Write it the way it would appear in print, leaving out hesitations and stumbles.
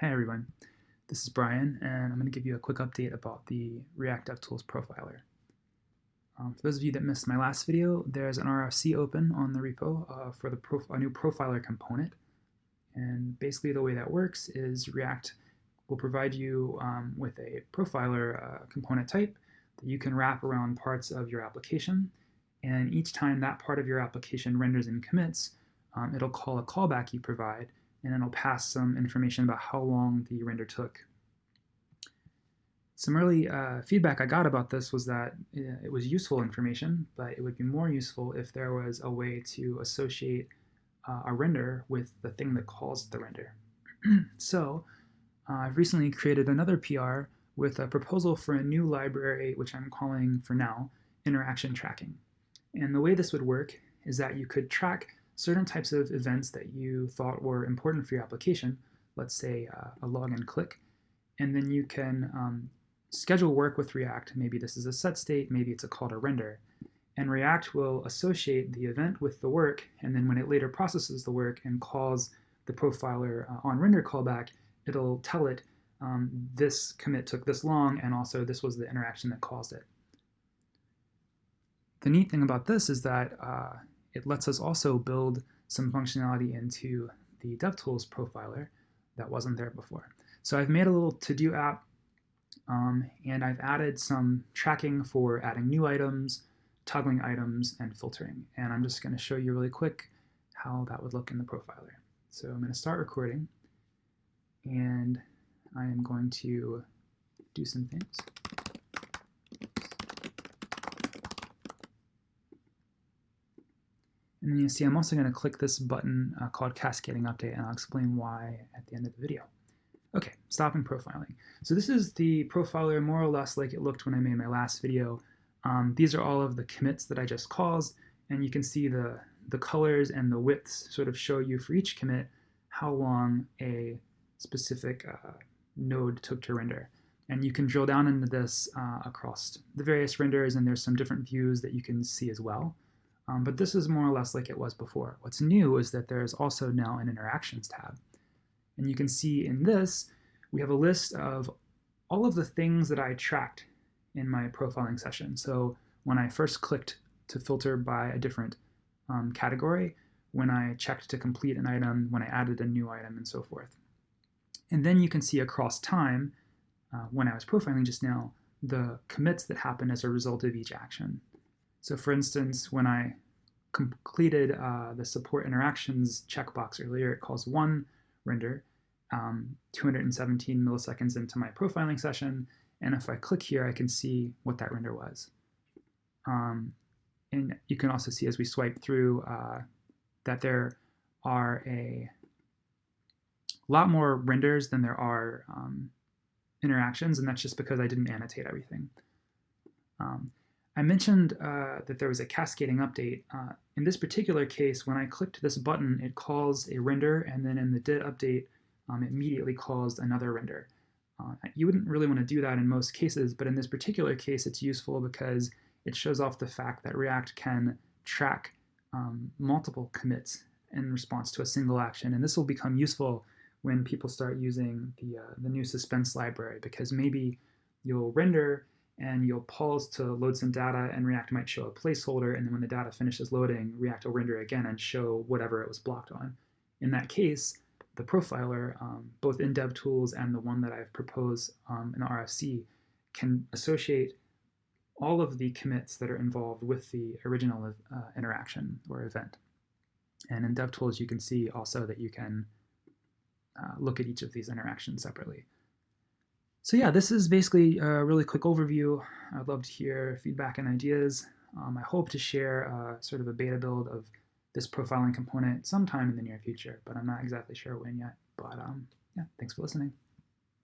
Hey everyone, this is Brian, and I'm going to give you a quick update about the React DevTools Profiler. For those of you that missed my last video, there's an RFC open on the repo for a new profiler component. And basically the way that works is React will provide you with a profiler component type that you can wrap around parts of your application. And each time that part of your application renders and commits, it'll call a callback you provide, and it'll pass some information about how long the render took. Some early feedback I got about this was that it was useful information, but it would be more useful if there was a way to associate a render with the thing that calls the render. So I've recently created another PR with a proposal for a new library, which I'm calling for now interaction tracking. And the way this would work is that you could track certain types of events that you thought were important for your application, let's say a login click, and then you can schedule work with React. Maybe this is a set state, maybe it's a call to render. And React will associate the event with the work, and then when it later processes the work and calls the profiler on render callback, it'll tell it this commit took this long, and also this was the interaction that caused it. The neat thing about this is that it lets us also build some functionality into the DevTools Profiler that wasn't there before. So I've made a little to-do app, and I've added some tracking for adding new items, toggling items, and filtering. And I'm just going to show you really quick how that would look in the profiler. So I'm going to start recording, and I am going to do some things. And then you see I'm also going to click this button called Cascading Update, and I'll explain why at the end of the video. Okay, stopping profiling. So this is the profiler more or less like it looked when I made my last video. These are all of the commits that I just caused, and you can see the colors and the widths sort of show you for each commit how long a specific node took to render. And you can drill down into this across the various renders, and there's some different views that you can see as well. But this is more or less like it was before. What's new is that there's also now an Interactions tab. And you can see in this, we have a list of all of the things that I tracked in my profiling session. So when I first clicked to filter by a different category, when I checked to complete an item, when I added a new item, and so forth. And then you can see across time, when I was profiling just now, the commits that happened as a result of each action. So for instance, when I completed the support interactions checkbox earlier, it calls one render 217 milliseconds into my profiling session. And if I click here, I can see what that render was. And you can also see as we swipe through that there are a lot more renders than there are interactions, and that's just because I didn't annotate everything. I mentioned that there was a cascading update. In this particular case, when I clicked this button, it calls a render, and then in the did update, it immediately calls another render. You wouldn't really want to do that in most cases, but in this particular case, it's useful because it shows off the fact that React can track multiple commits in response to a single action, and this will become useful when people start using the new suspense library, because maybe you'll render and you'll pause to load some data, and React might show a placeholder, and then when the data finishes loading, React will render again and show whatever it was blocked on. In that case, the profiler, both in DevTools and the one that I've proposed in the RFC, can associate all of the commits that are involved with the original interaction or event. And in DevTools, you can see also that you can look at each of these interactions separately. So yeah, this is basically a really quick overview. I'd love to hear feedback and ideas. I hope to share sort of a beta build of this profiling component sometime in the near future, but I'm not exactly sure when yet. But yeah, thanks for listening.